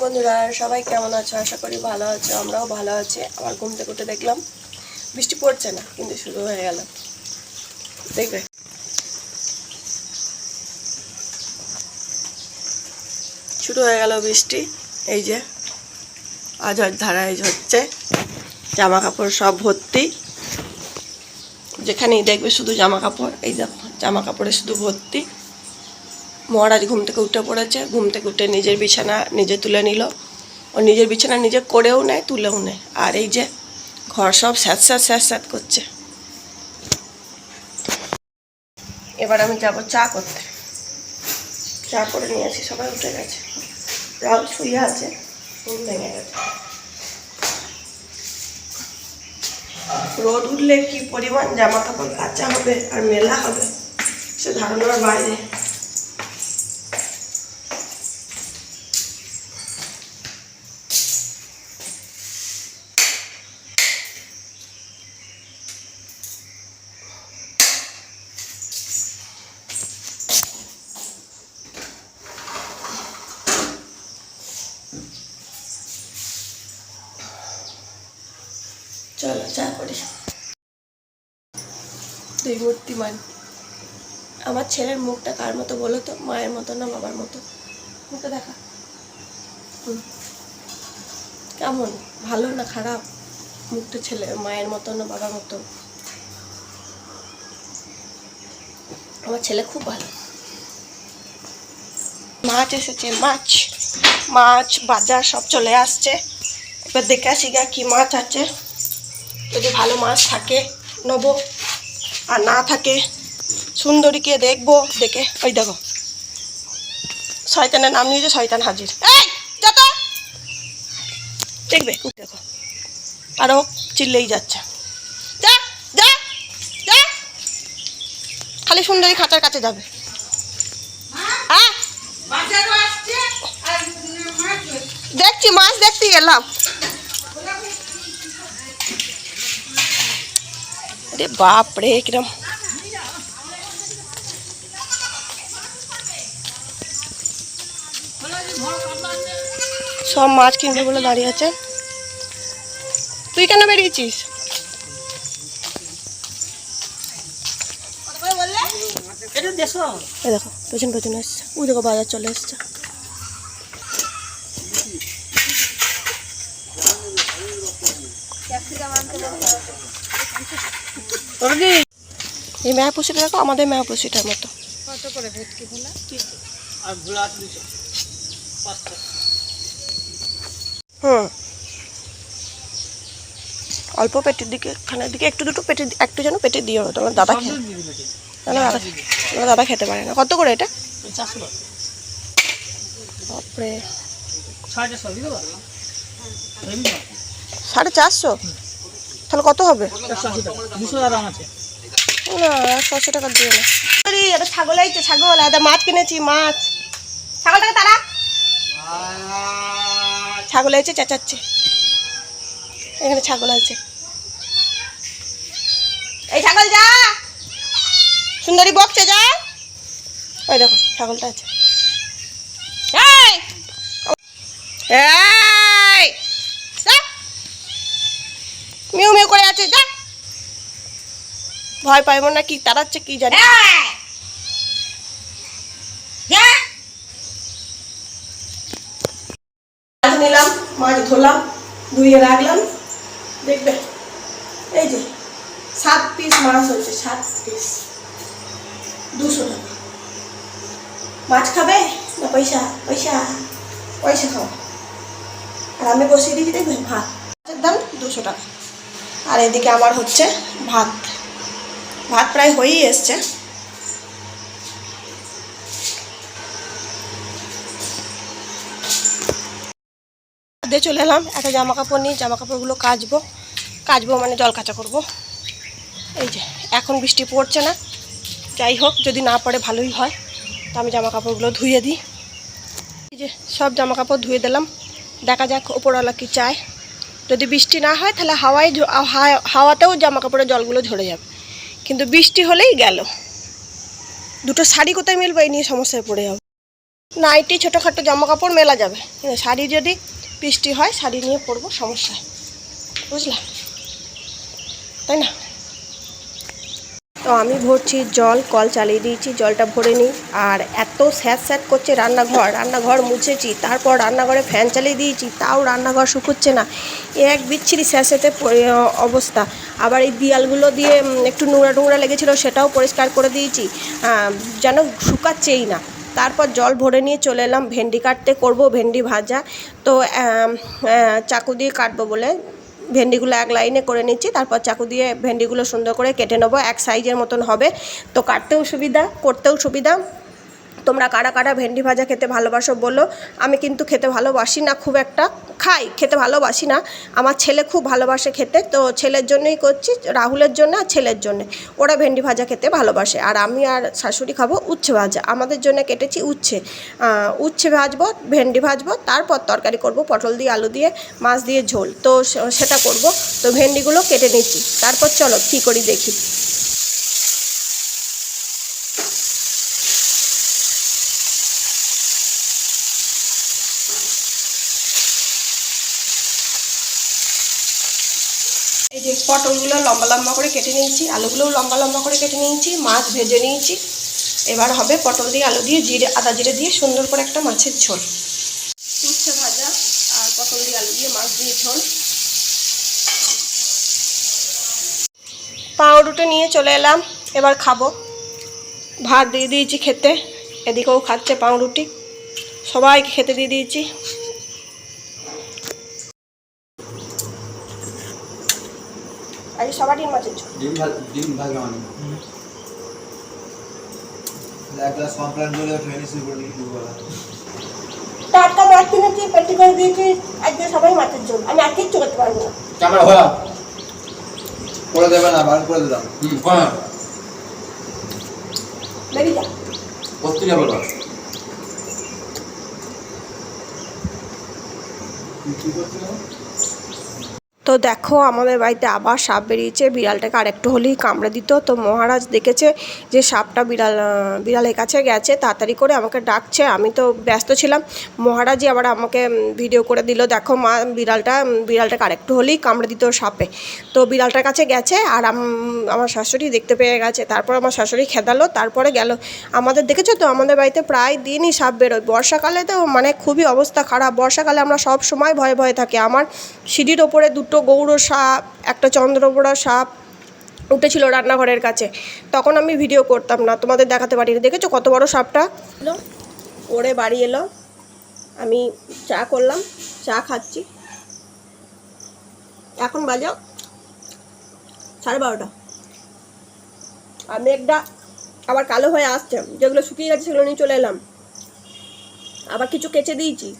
বন্ধুরা সবাই কেমন আছো? আশা করি ভালো আছো, আমরাও ভালো আছি। আবার ঘুম থেকে উঠে দেখলাম বৃষ্টি পড়ছে না, কিন্তু শুরু হয়ে গেল। দেখবে শুরু হয়ে গেল বৃষ্টি। এই যে আঝড় ধারায় হচ্ছে, জামা কাপড় সব ভর্তি, যেখানেই দেখবে শুধু জামা কাপড়। এই দেখো জামা কাপড়ে শুধু ভর্তি। মহারাজ ঘুম থেকে উঠে পড়েছে, ঘুম থেকে উঠে নিজের বিছানা নিজে তুলে নিল। ও নিজের বিছানা নিজে করেও নেয়, তুলেও নেয়। আর এই যে ঘর সব স্যাঁত স্যাঁত স্যাঁত স্যাঁত করছে। এবার আমি যাব চা করতে। চা করে নিয়ে আসি, সবাই উঠে গেছে, রাহুল শুয়ে আছে, ঘুম ভেঙে গেছে। রোদ উঠলে কি পরিমাণ জামা কাপড় কাচা হবে আর মেলা হবে, সে ধারণার বাইরে। চলো চা করি। দুই মূর্তিমান। আমার ছেলের মুখটা কার মতো বলো তো? মায়ের মতো না বাবার মতো? মুখটা দেখা কেমন, ভালো না খারাপ? মুখটা ছেলে মায়ের মতো না বাবার মতো? আমার ছেলে খুব ভালো। মাছ এসেছে, মাছ মাছ বাজার সব চলে আসছে। এবার দেখে আসি গা কি মাছ আছে। যদি ভালো মাছ থাকে নেবো, আর না থাকে সুন্দরীকে দেখবো। দেখে ওই দেখো শয়তানের নাম নিয়েছে, শয়তান হাজির। যত দেখবে দেখো, আরো চিল্লেই যাচ্ছে। যা যা যা, খালি সুন্দরী খাঁচার কাছে যাবে। হ্যাঁ দেখছি, মাছ দেখতে গেলাম। আরে বাপ রে, কিরম সব মাছ কিনবে বলে দাঁড়িয়ে আছে। তুই কেন বেরিয়েছিস? দেখো পেছন পেছনে এসছে, ওই দেখো বাজার চলে এসছে। এই মেয়াপুষিটা দেখো, আমাদের মেয়াপুষিটার মতো। কত করে ভেটকি ভোলা? অল্প পেটের দিকে, খানের দিকে একটু দুটো পেটে, একটু যেন পেটে দিও। তোমার দাদা খেয়ে, তোমার দাদা খেতে পারে না। কত করে এটা? বাপরে, 450? তাহলে কত হবে? না 180 টাকা দিয়ে না। এটা ছাগল আইছে, ছাগল। এটা মাছ কিনেছি, মাছ। ছাগলটাকে তারা, ছাগল আইছে, চেঁচাচ্ছে। এখানে ছাগল আছে। এই ছাগল যা, সুন্দরী বকছে, যা। ওই দেখো ছাগলটা আছে। মিউ মিউ করে আছে, যা। ভয় পাইব না, কি তাড়াচ্ছে কি জানি। মাছ নিলাম, মাছ ধরলাম, ধুয়ে রাখলাম। দেখবে এই যে 7 পিস মাছ হয়েছে, 7 পিস, 200 টাকা। মাছ খাবে না পয়সা? পয়সা পয়সা খাও। আর আমি বসিয়ে দিয়েছি দেখবে ভাত, মাছের দাম 200 টাকা। আর এদিকে আমার হচ্ছে ভাত। ভাত প্রায় হয়েই এসছে। দিয়ে চলে এলাম একটা জামা কাপড় নিয়ে। জামা কাপড়গুলো কাচবো, কাচবো মানে জল কাচা করবো। এই যে এখন বৃষ্টি পড়ছে না, যাই হোক যদি না পড়ে ভালোই হয়। তো আমি জামা কাপড়গুলো ধুয়ে দিই। এই যে সব জামা কাপড় ধুয়ে দিলাম। দেখা যাক ওপরওয়ালা কি চায়। যদি বৃষ্টি না হয় তাহলে হাওয়াতেও জামা কাপড়ের জলগুলো ঝরে যাবে, কিন্তু বৃষ্টি হলেই গেল। দুটো শাড়ি কোথায় মিলবে এই নিয়ে সমস্যায় পড়ে যাবে। নাইটি ছোটোখাটো জামা কাপড় মেলা যাবে, কিন্তু শাড়ি যদি বৃষ্টি হয় শাড়ি নিয়ে পরবো, সমস্যা, বুঝলা, তাই না? তো আমি ভরছি জল, কল চালিয়ে দিয়েছি, জলটা ভরে নিই। আর এত স্যাঁত স্যাঁত করছে রান্নাঘর মুছেছি, তারপর রান্নাঘরে ফ্যান চালিয়ে দিয়েছি, তাও রান্নাঘর শুকোচ্ছে না, এক বিচ্ছিরি স্যাঁতে অবস্থা। আবার এই দেয়ালগুলো দিয়ে একটু নোংরা লেগেছিলো, সেটাও পরিষ্কার করে দিয়েছি, যেন শুকাচ্ছেই না। তারপর জল ভরে নিয়ে চলে এলাম ভেন্ডি কাটতে, করব ভেন্ডি ভাজা। তো চাকু দিয়ে কাটবো বলে ভেন্ডিগুলো এক লাইনে করে নিচ্ছি, তারপর চাকু দিয়ে ভেন্ডিগুলো সুন্দর করে কেটে নেবো, এক সাইজের মতন হবে, তো কাটতেও সুবিধা, করতেও সুবিধা। তোমরা কারা কারা ভেন্ডি ভাজা খেতে ভালোবাসো বলো। আমি কিন্তু খেতে ভালোবাসি না খুব একটা, খাই, খেতে ভালোবাসি না। আমার ছেলে খুব ভালোবাসে খেতে, তো ছেলের জন্যই করছি, রাহুলের জন্য আর ছেলের জন্য। ওরা ভেন্ডি ভাজা খেতে ভালোবাসে, আর আমি আর শাশুড়ি খাবো উচ্ছে ভাজা। আমাদের জন্য কেটেছি উচ্ছে ভাজবো, ভেন্ডি ভাজবো, তারপর তরকারি করব পটল দিয়ে, আলু দিয়ে, মাছ দিয়ে ঝোল, তো সেটা করব। তো ভেন্ডিগুলো কেটে নিচ্ছি, তারপর চলো কী করি দেখি। এই যে পটলগুলো লম্বা লম্বা করে কেটে নিয়েছি, আলুগুলোও লম্বা লম্বা করে কেটে নিয়েছি, মাছ ভেজে নিয়েছি। এবার হবে পটল দিয়ে, আলু দিয়ে, আদা জিরে দিয়ে সুন্দর করে একটা মাছের ঝোল। উচ্ছে ভাজা আর পটল দিয়ে, আলু দিয়ে, মাছ দিয়ে ঝোল। পাউরুটি নিয়ে চলে এলাম, এবার খাবো। ভাত দিয়ে দিয়েছি খেতে, এদিকেও খাচ্ছে পাউরুটি, সবাইকে খেতে দিয়ে দিয়েছি। আজ সবারই মাছের ঝোল। ডিম ভাজা মানে এক গ্লাস কমপ্লেন বলে ফেনিসি বলে দুবেলা টাটকা মাছ কিনেছি, পেটি করে দিয়েছি, আজকে সবাই মাছের ঝোল। আমি আর কিচ্ছু করতে পারবো না। ক্যামেরা ভাড়া করে দেবে না, বার করে দিলাম। কোন বেরিয়ে যা, পত্রিকা বলো কি করতে হবে। তো দেখো আমাদের বাড়িতে আবার সাপ বেরিয়েছে, বিড়ালটাকে আরেকটু হলেই কামড়ে দিত। তো মহারাজ দেখেছে যে সাপটা বিড়ালের কাছে গেছে, তাড়াতাড়ি করে আমাকে ডাকছে, আমি তো ব্যস্ত ছিলাম। মহারাজই আবার আমাকে ভিডিও করে দিল, দেখো মা বিড়ালটাকে আরেকটু হলেই কামড়ে দিত সাপে। তো বিড়ালটার কাছে গেছে, আর আমার শাশুড়ি দেখতে পেয়ে গেছে, তারপর আমার শাশুড়ি খেদালো, তারপরে গেল। আমাদের দেখেছো তো আমাদের বাড়িতে প্রায় দিনই সাপ বেরোয়, বর্ষাকালে তো মানে খুবই অবস্থা খারাপ। বর্ষাকালে আমরা সব সময় ভয়ে থাকি। আমার সিঁড়ির ওপরে দুটো গৌড় সাপ, একটা চন্দ্রবোড়া সাপ উঠেছিল রান্নাঘরের কাছে, তখন আমি ভিডিও করতাম না, তোমাদের দেখাতে পারিনি। দেখেছো কত বড় সাপটা ওরে বাড়ি এলো। আমি চা করলাম, চা খাচ্ছি, এখন বাজো 12:30। আর মেঘটা আবার কালো হয়ে আসছে, যেগুলো শুকিয়ে গেছে সেগুলো নিয়ে চলে এলাম, আবার কিছু কেচে দিয়েছি।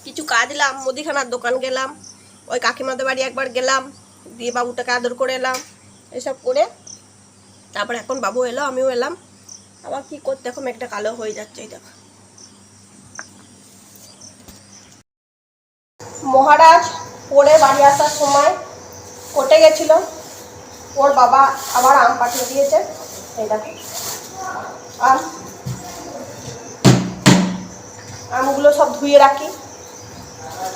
কিছু কাজলাম, মুদিখানার দোকান গেলাম, ওই কাকিমাদের বাড়ি একবার গেলাম, দিয়ে বাবুটাকে আদর করে এলাম, এসব করে তারপর এখন বাবু এলো, আমিও এলাম। আবার কি করতে, এখন একটা কালো হয়ে যাচ্ছে। এই দেখো মহারাজ পরে বাড়ি আসার সময় কোর্টে গেছিল, ওর বাবা আবার আম পাঠিয়ে দিয়েছে। এই দেখো আমগুলো সব ধুয়ে রাখি,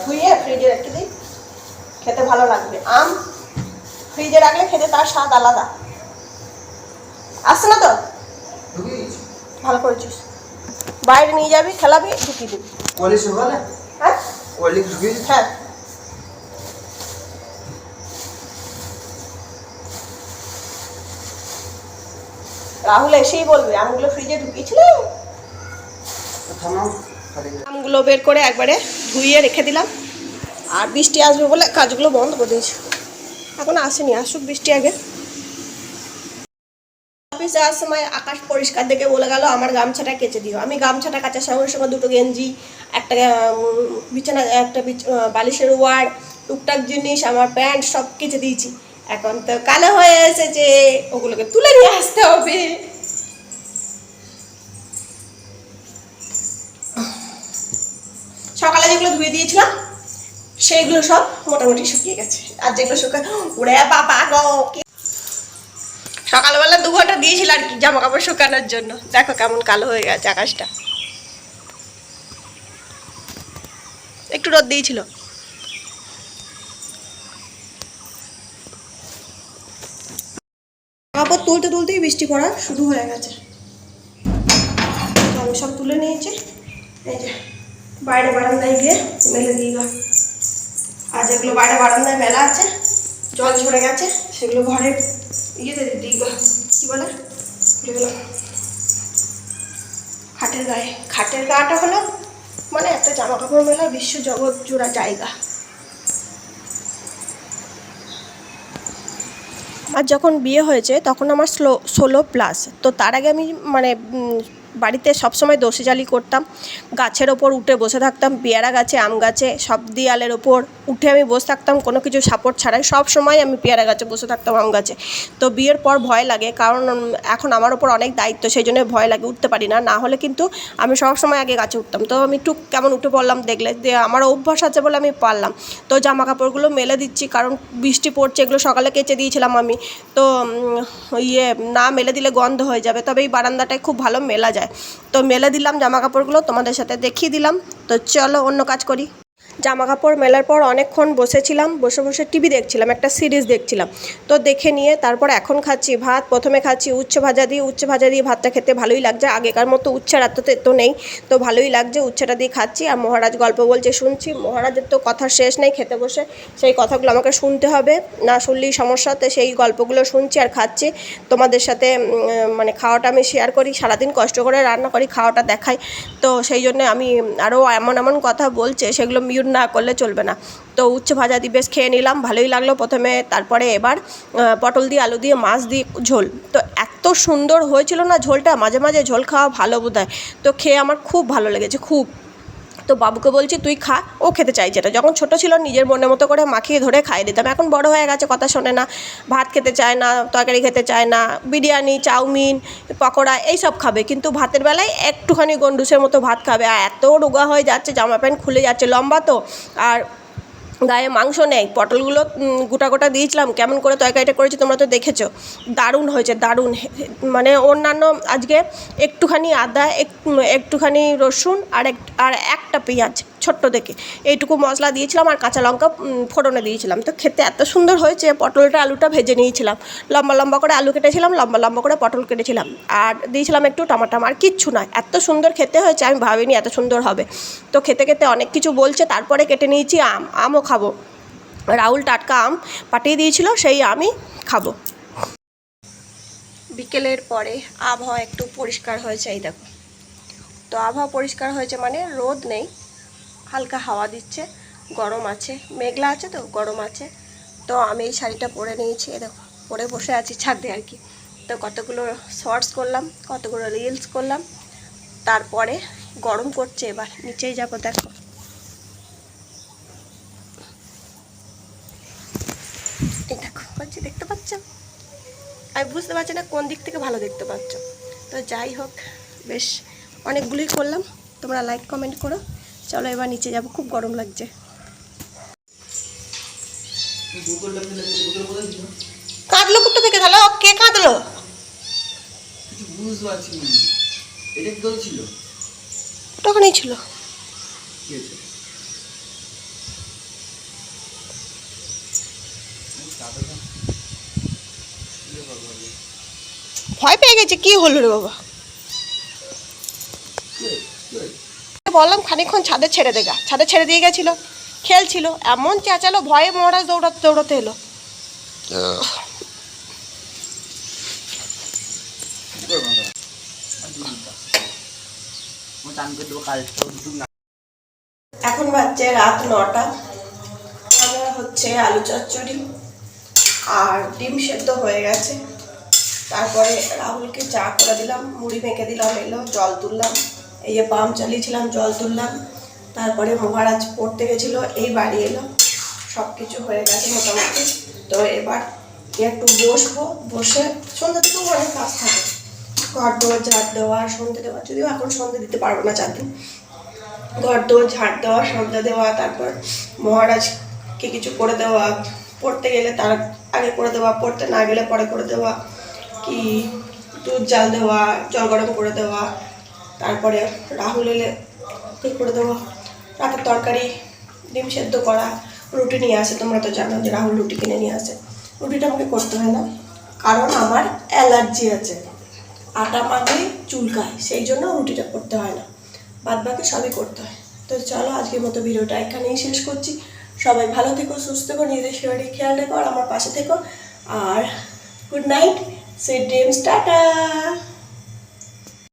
ধুয়ে ফ্রিজে রেখে দিই, খেতে ভালো লাগবে। আম ফ্রিজে রাখলে খেতে তার স্বাদ আলাদা। আসছে না তো, ভালো করেছিস, বাইরে নিয়ে যাবি, খেলাবি, ঢুকিয়ে দিবি। হ্যাঁ হ্যাঁ, রাহুল এসেই বলবে আমগুলো ফ্রিজে ঢুকিয়েছিলে। আমগুলো বের করে একবারে ধুইয়ে রেখে দিলাম। আর বৃষ্টি আসবে বলে কাজগুলো বন্ধ করে দিয়েছি, এখন আসেনি, আসুক বৃষ্টি আগে। অফিসে যাওয়ার সময় আকাশ পরিষ্কার দেখে বলে গেল আমার গামছাটা কেচে দিও। আমি গামছাটা কাচার সঙ্গে সঙ্গে দুটো গেঞ্জি, একটা বিছানা, একটা বালিশের ওয়ার, টুকটাক জিনিস, আমার প্যান্ট সব কেচে দিয়েছি। এখন তো কালো হয়ে এসেছে, ওগুলোকে তুলে নিয়ে আসতে হবে। সকালে যেগুলো ধুয়ে দিয়েছিলাম সেইগুলো সব মোটামুটি শুকিয়ে গেছে। আর যেগুলো উড়ে বাবা গো, সকালবেলা 2 ঘন্টা দিয়েছিল আর কি জামা কাপড় শুকানোর জন্য। দেখো কেমন কালো হয়ে গেছে আকাশটা, একটু রোদ দিয়েছিল। কাপড় তুলতে তুলতেই বৃষ্টি পড়া শুরু হয়ে গেছে। আমি সব তুলে নিয়েছি, এই যে বাইরে বারান্দায় গিয়ে মেলে দিয়ে গা। আর যেগুলো বাইরে বারান্দায় মেলা আছে জল ঝরে গেছে সেগুলো ঘরে ইয়েতে দিই গা, কি বলে যেগুলো খাটের গায়ে। খাটের গাটা হলো মানে একটা জামা কাপড় মেলা বিশ্ব জগৎ জোড়া জায়গা। আর যখন বিয়ে হয়েছে তখন আমার 16+, তো তার আগে আমি মানে বাড়িতে সবসময় দোষেজালি করতাম। গাছের ওপর উঠে বসে থাকতাম, পেয়ারা গাছে, আম গাছে, সব দেয়ালের ওপর উঠে আমি বসে থাকতাম কোনো কিছু সাপোর্ট ছাড়াই। সব সময় আমি পেয়ারা গাছে বসে থাকতাম, আম গাছে। তো বিয়ের পর ভয় লাগে, কারণ এখন আমার ওপর অনেক দায়িত্ব, সেই জন্য ভয় লাগে, উঠতে পারি না। না হলে কিন্তু আমি সব সময় আগে গাছে উঠতাম। তো আমি একটু কেমন উঠে পড়লাম দেখলে, দিয়ে আমার অভ্যাস আছে বলে আমি পারলাম। তো জামা কাপড়গুলো মেলে দিচ্ছি, কারণ বৃষ্টি পড়ছে, এগুলো সকালে কেচে দিয়েছিলাম আমি। তো না মেলে দিলে গন্ধ হয়ে যাবে, তবে এই বারান্দাটায় খুব ভালো মেলা যায়। তো মেলে দিলাম জামা কাপড়গুলো, তোমাদের সাথে দেখিয়ে দিলাম। তো চলো অন্য কাজ করি। জামা কাপড় মেলার পর অনেকক্ষণ বসেছিলাম, বসে বসে টিভি দেখছিলাম, একটা সিরিজ দেখছিলাম। তো দেখে নিয়ে তারপর এখন খাচ্ছি ভাত। প্রথমে খাচ্ছি উচ্ছে ভাজা দিয়ে ভাতটা খেতে ভালোই লাগছে, আগেকার মতো উচ্ছের এত তো নেই, তো ভালোই লাগছে। উচ্ছেটা দিয়ে খাচ্ছি, আর মহারাজ গল্প বলছে শুনছি। মহারাজের তো কথা শেষ নেই, খেতে বসে সেই কথাগুলো আমাকে শুনতে হবে, না শুনলেই সমস্যা। তো সেই গল্পগুলো শুনছি আর খাচ্ছি। তোমাদের সাথে মানে খাওয়াটা আমি শেয়ার করি, সারাদিন কষ্ট করে রান্না করি, খাওয়াটা দেখাই। তো সেই জন্য আমি আরও এমন এমন কথা বলছে, সেগুলো মিউট না করলে চলবে না। তো উচ্ছে ভাজা দিয়ে বেশ খেয়ে নিলাম, ভালোই লাগলো প্রথমে। তারপরে এবার পটল দিয়ে আলু দিয়ে মাছ দিয়ে ঝোল। তো এত সুন্দর হয়েছিল না ঝোলটা, মাঝে মাঝে ঝোল খাওয়া ভালো বোধহয়। তো খেয়ে আমার খুব ভালো লেগেছে, খুব। তো বাবুকে বলছি তুই খা, ও খেতে চাইছে না। যখন ছোটো ছিল নিজের মনের মতো করে মাখিয়ে ধরে খাইয়ে দিতাম, এখন বড় হয়ে গেছে, কথা শোনে না, ভাত খেতে চায় না, তরকারি খেতে চায় না, বিরিয়ানি, চাউমিন, পকোড়া এইসব খাবে, কিন্তু ভাতের বেলায় একটুখানি গন্ডুসের মতো ভাত খাবে। আর এত রোগা হয়ে যাচ্ছে, জামা প্যান্ট খুলে যাচ্ছে, লম্বা তো, আর গায়ে মাংস নেই। পটলগুলো গোটা গোটা দিয়েছিলাম, কেমন করে তরকারিটা করেছি তোমরা তো দেখেছো, দারুণ হয়েছে, দারুণ। মানে অন্যান্য আজকে একটুখানি আদা, একটুখানি রসুন আর একটা পেঁয়াজ ছোট্ট দেখে এইটুকু মশলা দিয়েছিলাম, আর কাঁচা লঙ্কা ফোড়নে দিয়েছিলাম। তো খেতে এত সুন্দর হয়েছে। পটলটা আলুটা ভেজে নিয়েছিলাম, লম্বা লম্বা করে আলু কেটেছিলাম, লম্বা লম্বা করে পটল কেটেছিলাম, আর দিয়েছিলাম একটু টমাটো, আর কিচ্ছু নয়, এত সুন্দর খেতে হয়েছে, আমি ভাবিনি এত সুন্দর হবে। তো খেতে খেতে অনেক কিছু বলছে, তারপরে কেটে নিয়েছি আমও খাবো। রাহুল টাটকা আম পাঠিয়ে দিয়েছিল, সেই আমই খাবো। বিকেলের পরে আবহাওয়া একটু পরিষ্কার হয়েছে, এই দেখো। তো আবহাওয়া পরিষ্কার হয়েছে মানে রোদ নেই, হালকা হাওয়া দিচ্ছে, গরম আছে, মেঘলা আছে, তো গরম আছে। তো আমি এই শাড়িটা পরে নিয়েছি, দেখো পরে বসে আছি ছাদে আর কি। তো কতগুলো শর্টস করলাম, কতগুলো রিলস করলাম, তারপরে গরম করছে, এবার নিচেই যাবো। দেখো এই দেখো হচ্ছে, দেখতে পাচ্ছ? আমি বুঝতে পারছি না কোন দিক থেকে ভালো দেখতে পাচ্ছ। তো যাই হোক, বেশ অনেকগুলোই করলাম, তোমরা লাইক কমেন্ট করো। চলো এবার নিচে যাবো, খুব গরম লাগছে। কাঁদলো কোথা থেকে? তাহলে কে কাঁদলো? তখনই ছিল। ভয় পেয়ে গেছে, কি হলো রে বাবা? বললাম খানিকক্ষণ ছাদে ছেড়ে দেগা, ছাদে ছেড়ে দিয়ে গেছিল, খেলছিল, এমন চেঁচালো, ভয়ে মহারাজ দৌড়াতে দৌড়াতে এলো। এখন বাজছে রাত 9টা। আমার হচ্ছে আলু চচ্চড়ি আর ডিম সেদ্ধ হয়ে গেছে। তারপরে রাহুলকে চা করে দিলাম, মুড়ি মেখে দিলাম, এলো, জল তুললাম, এই যে পাম্প চালিয়েছিলাম, জল তুললাম। তারপরে মহারাজ পড়তে গেছিলো, এই বাড়ি এলো, সব কিছু হয়ে গেছে মোটামুটি। তো এবার একটু বসবো, বসে সন্ধ্যে থেকেও অনেক কাজ থাকে, ঘর দেওয়া, ঝাড় দেওয়া, সন্ধ্যে দেওয়া, যদিও এখন সন্ধ্যে দিতে পারবো না 4 দিন। ঘর দোর ঝাড় দেওয়া, সন্ধ্যা দেওয়া, তারপর মহারাজকে কিছু করে দেওয়া, পড়তে গেলে তার আগে করে দেওয়া, পড়তে না গেলে পরে করে দেওয়া, কি দুধ জাল দেওয়া, জল গরম করে দেওয়া, তারপরে রাহুল এলে করে দেওয়া, রাতের তরকারি, ডিম সেদ্ধ করা, রুটি নিয়ে আসে। তোমরা তো জানো যে রাহুল রুটি কিনে নিয়ে আসে। রুটিটা আমাকে করতে হয় না, কারণ আমার অ্যালার্জি আছে, আটা মাখলে চুলকায়, সেই জন্য রুটিটা করতে হয় না, বাদ বাকি সবই করতে হয়। তো চলো আজকের মতো ভিডিওটা এখানেই শেষ করছি। সবাই ভালো থেকো, সুস্থ থেকো, নিজেদের শরীরে খেয়াল রেখো আর আমার পাশে থেকো। আর good night, sweet dreams, tata.